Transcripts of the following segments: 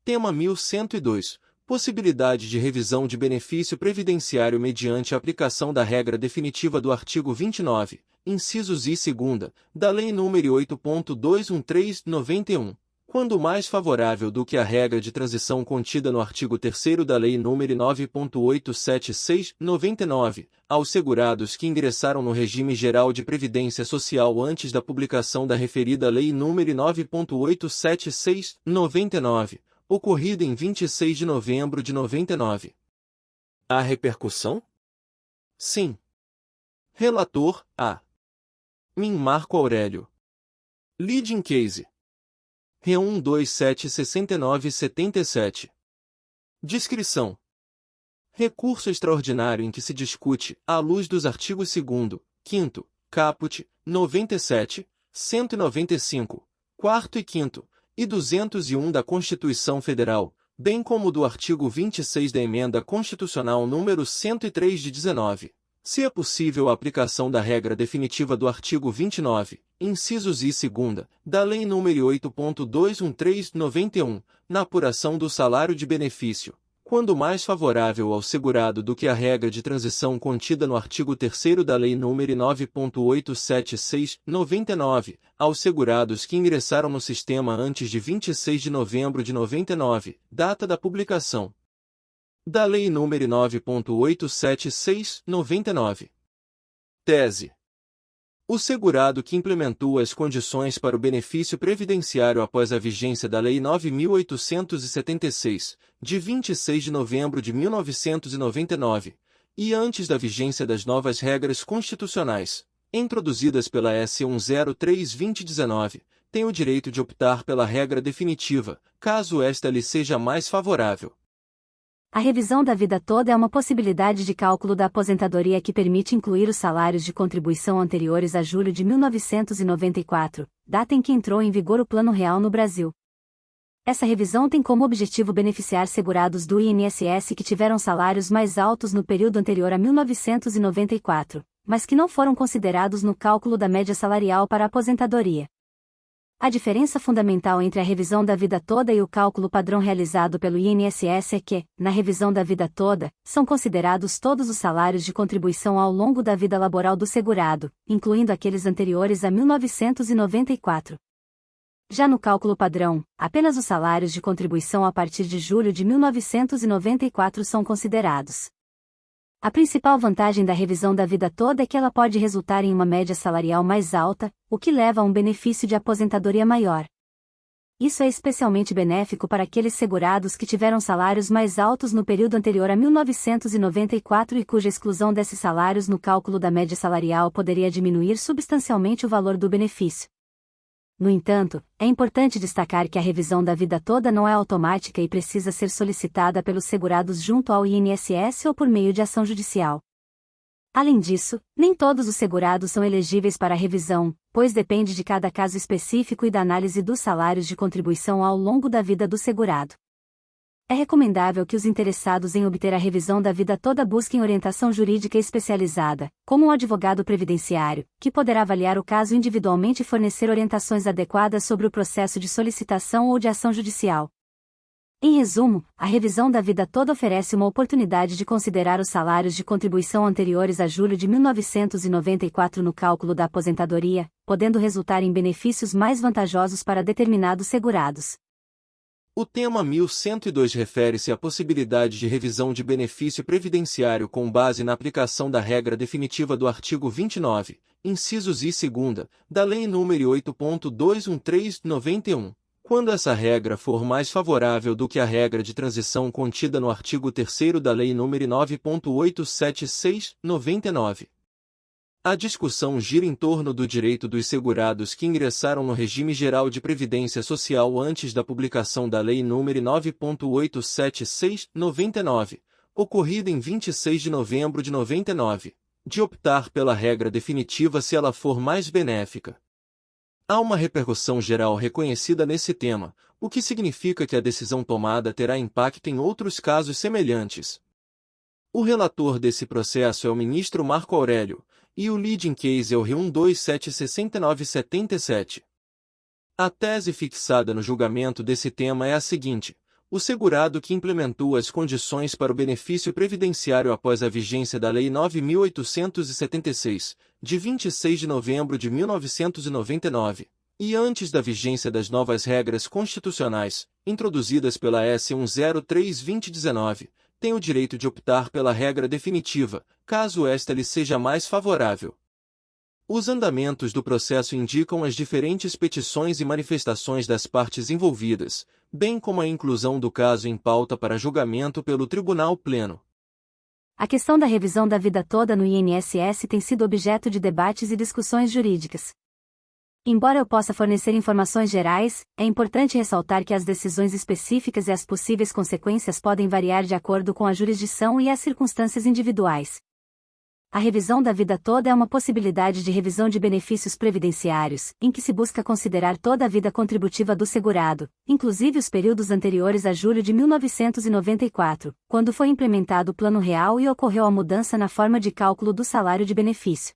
Tema 1102. Possibilidade de revisão de benefício previdenciário mediante a aplicação da regra definitiva do artigo 29, incisos I e 2, da Lei nº 8.213/91, quando mais favorável do que a regra de transição contida no artigo 3º da Lei nº 9.876/99, aos segurados que ingressaram no regime geral de previdência social antes da publicação da referida Lei nº 9.876/99, ocorrida em 26 de novembro de 99. Há repercussão? Sim. Relator, A. Min Marco Aurélio. Leading Case. Re1276977. Descrição. Recurso extraordinário em que se discute, à luz dos artigos 2º, 5º, caput, 97, 195, 4º e 5º, e 201 da Constituição Federal, bem como do artigo 26 da Emenda Constitucional número 103 de 19, se é possível a aplicação da regra definitiva do artigo 29, incisos I e 2, da Lei nº 8.213/91, na apuração do salário de benefício, quando mais favorável ao segurado do que a regra de transição contida no artigo 3º da Lei nº 9.876/99, aos segurados que ingressaram no sistema antes de 26 de novembro de 99, data da publicação da Lei nº 9.876/99. Tese. O segurado que implementou as condições para o benefício previdenciário após a vigência da Lei 9.876, de 26 de novembro de 1999, e antes da vigência das novas regras constitucionais, introduzidas pela S. 103/2019, tem o direito de optar pela regra definitiva, caso esta lhe seja mais favorável. A revisão da vida toda é uma possibilidade de cálculo da aposentadoria que permite incluir os salários de contribuição anteriores a julho de 1994, data em que entrou em vigor o Plano Real no Brasil. Essa revisão tem como objetivo beneficiar segurados do INSS que tiveram salários mais altos no período anterior a 1994, mas que não foram considerados no cálculo da média salarial para a aposentadoria. A diferença fundamental entre a revisão da vida toda e o cálculo padrão realizado pelo INSS é que, na revisão da vida toda, são considerados todos os salários de contribuição ao longo da vida laboral do segurado, incluindo aqueles anteriores a 1994. Já no cálculo padrão, apenas os salários de contribuição a partir de julho de 1994 são considerados. A principal vantagem da revisão da vida toda é que ela pode resultar em uma média salarial mais alta, o que leva a um benefício de aposentadoria maior. Isso é especialmente benéfico para aqueles segurados que tiveram salários mais altos no período anterior a 1994 e cuja exclusão desses salários no cálculo da média salarial poderia diminuir substancialmente o valor do benefício. No entanto, é importante destacar que a revisão da vida toda não é automática e precisa ser solicitada pelos segurados junto ao INSS ou por meio de ação judicial. Além disso, nem todos os segurados são elegíveis para a revisão, pois depende de cada caso específico e da análise dos salários de contribuição ao longo da vida do segurado. É recomendável que os interessados em obter a revisão da vida toda busquem orientação jurídica especializada, como um advogado previdenciário, que poderá avaliar o caso individualmente e fornecer orientações adequadas sobre o processo de solicitação ou de ação judicial. Em resumo, a revisão da vida toda oferece uma oportunidade de considerar os salários de contribuição anteriores a julho de 1994 no cálculo da aposentadoria, podendo resultar em benefícios mais vantajosos para determinados segurados. O tema 1102 refere-se à possibilidade de revisão de benefício previdenciário com base na aplicação da regra definitiva do artigo 29, incisos I e 2, da Lei nº 8.213/91, quando essa regra for mais favorável do que a regra de transição contida no artigo 3º da Lei nº 9.876/99. A discussão gira em torno do direito dos segurados que ingressaram no regime geral de previdência social antes da publicação da Lei nº 9.876/99, ocorrida em 26 de novembro de 99, de optar pela regra definitiva se ela for mais benéfica. Há uma repercussão geral reconhecida nesse tema, o que significa que a decisão tomada terá impacto em outros casos semelhantes. O relator desse processo é o ministro Marco Aurélio, e o leading case é o Re1276977. A tese fixada no julgamento desse tema é a seguinte: O segurado que implementou as condições para o benefício previdenciário após a vigência da Lei 9.876, de 26 de novembro de 1999, e antes da vigência das novas regras constitucionais, introduzidas pela S. 103/2019, tem o direito de optar pela regra definitiva, caso esta lhe seja mais favorável. Os andamentos do processo indicam as diferentes petições e manifestações das partes envolvidas, bem como a inclusão do caso em pauta para julgamento pelo Tribunal Pleno. A questão da revisão da vida toda no INSS tem sido objeto de debates e discussões jurídicas. Embora eu possa fornecer informações gerais, é importante ressaltar que as decisões específicas e as possíveis consequências podem variar de acordo com a jurisdição e as circunstâncias individuais. A revisão da vida toda é uma possibilidade de revisão de benefícios previdenciários, em que se busca considerar toda a vida contributiva do segurado, inclusive os períodos anteriores a julho de 1994, quando foi implementado o Plano Real e ocorreu a mudança na forma de cálculo do salário de benefício.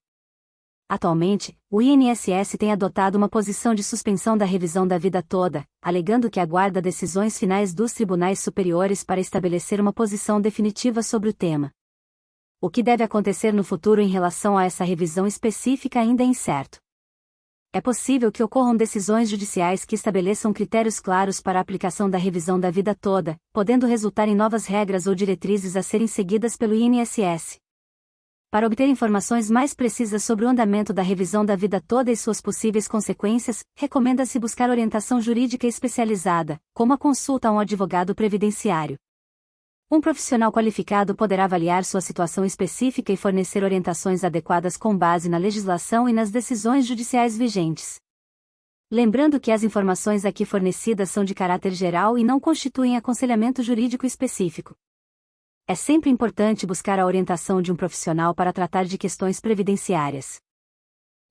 Atualmente, o INSS tem adotado uma posição de suspensão da revisão da vida toda, alegando que aguarda decisões finais dos tribunais superiores para estabelecer uma posição definitiva sobre o tema. O que deve acontecer no futuro em relação a essa revisão específica ainda é incerto. É possível que ocorram decisões judiciais que estabeleçam critérios claros para a aplicação da revisão da vida toda, podendo resultar em novas regras ou diretrizes a serem seguidas pelo INSS. Para obter informações mais precisas sobre o andamento da revisão da vida toda e suas possíveis consequências, recomenda-se buscar orientação jurídica especializada, como a consulta a um advogado previdenciário. Um profissional qualificado poderá avaliar sua situação específica e fornecer orientações adequadas com base na legislação e nas decisões judiciais vigentes. Lembrando que as informações aqui fornecidas são de caráter geral e não constituem aconselhamento jurídico específico. É sempre importante buscar a orientação de um profissional para tratar de questões previdenciárias.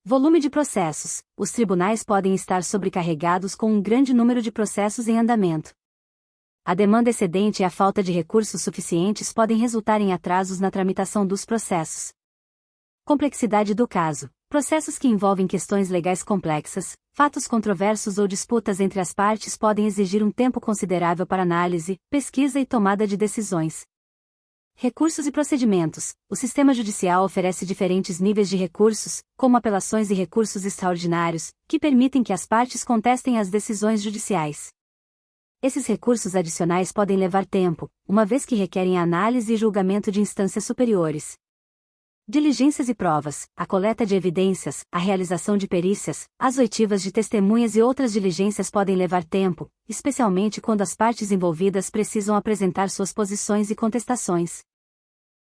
Volume de processos. Os tribunais podem estar sobrecarregados com um grande número de processos em andamento. A demanda excedente e a falta de recursos suficientes podem resultar em atrasos na tramitação dos processos. Complexidade do caso. Processos que envolvem questões legais complexas, fatos controversos ou disputas entre as partes podem exigir um tempo considerável para análise, pesquisa e tomada de decisões. Recursos e procedimentos. O sistema judicial oferece diferentes níveis de recursos, como apelações e recursos extraordinários, que permitem que as partes contestem as decisões judiciais. Esses recursos adicionais podem levar tempo, uma vez que requerem análise e julgamento de instâncias superiores. Diligências e provas, a coleta de evidências, a realização de perícias, as oitivas de testemunhas e outras diligências podem levar tempo, especialmente quando as partes envolvidas precisam apresentar suas posições e contestações.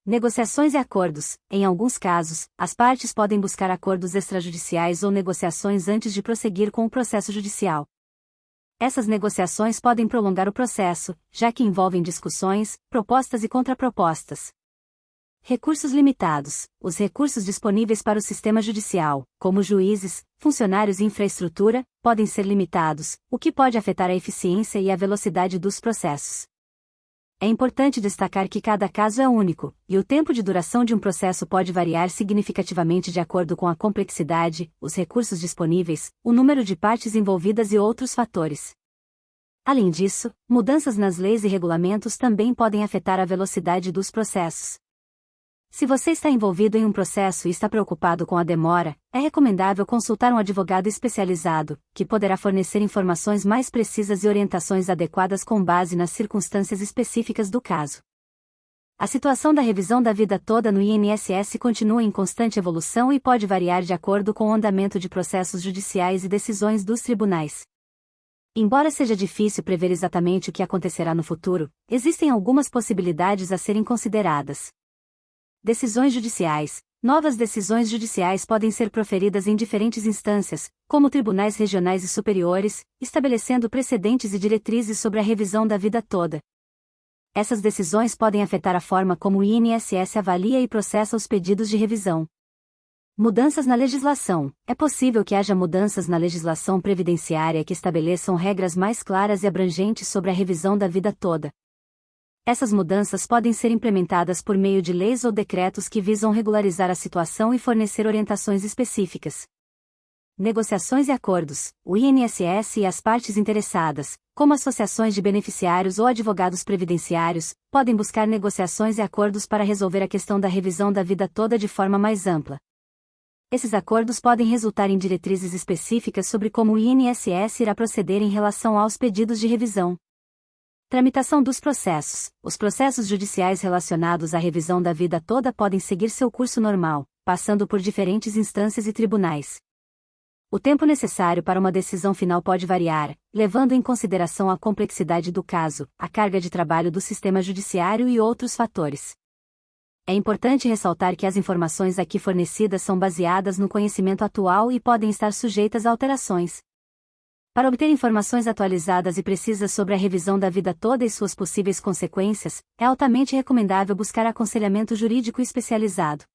Negociações e acordos. Em alguns casos, as partes podem buscar acordos extrajudiciais ou negociações antes de prosseguir com o processo judicial. Essas negociações podem prolongar o processo, já que envolvem discussões, propostas e contrapropostas. Recursos limitados. Os recursos disponíveis para o sistema judicial, como juízes, funcionários e infraestrutura, podem ser limitados, o que pode afetar a eficiência e a velocidade dos processos. É importante destacar que cada caso é único, e o tempo de duração de um processo pode variar significativamente de acordo com a complexidade, os recursos disponíveis, o número de partes envolvidas e outros fatores. Além disso, mudanças nas leis e regulamentos também podem afetar a velocidade dos processos. Se você está envolvido em um processo e está preocupado com a demora, é recomendável consultar um advogado especializado, que poderá fornecer informações mais precisas e orientações adequadas com base nas circunstâncias específicas do caso. A situação da revisão da vida toda no INSS continua em constante evolução e pode variar de acordo com o andamento de processos judiciais e decisões dos tribunais. Embora seja difícil prever exatamente o que acontecerá no futuro, existem algumas possibilidades a serem consideradas. Decisões judiciais. Novas decisões judiciais podem ser proferidas em diferentes instâncias, como tribunais regionais e superiores, estabelecendo precedentes e diretrizes sobre a revisão da vida toda. Essas decisões podem afetar a forma como o INSS avalia e processa os pedidos de revisão. Mudanças na legislação. É possível que haja mudanças na legislação previdenciária que estabeleçam regras mais claras e abrangentes sobre a revisão da vida toda. Essas mudanças podem ser implementadas por meio de leis ou decretos que visam regularizar a situação e fornecer orientações específicas. Negociações e acordos. O INSS e as partes interessadas, como associações de beneficiários ou advogados previdenciários, podem buscar negociações e acordos para resolver a questão da revisão da vida toda de forma mais ampla. Esses acordos podem resultar em diretrizes específicas sobre como o INSS irá proceder em relação aos pedidos de revisão. Tramitação dos processos. Os processos judiciais relacionados à revisão da vida toda podem seguir seu curso normal, passando por diferentes instâncias e tribunais. O tempo necessário para uma decisão final pode variar, levando em consideração a complexidade do caso, a carga de trabalho do sistema judiciário e outros fatores. É importante ressaltar que as informações aqui fornecidas são baseadas no conhecimento atual e podem estar sujeitas a alterações. Para obter informações atualizadas e precisas sobre a revisão da vida toda e suas possíveis consequências, é altamente recomendável buscar aconselhamento jurídico especializado.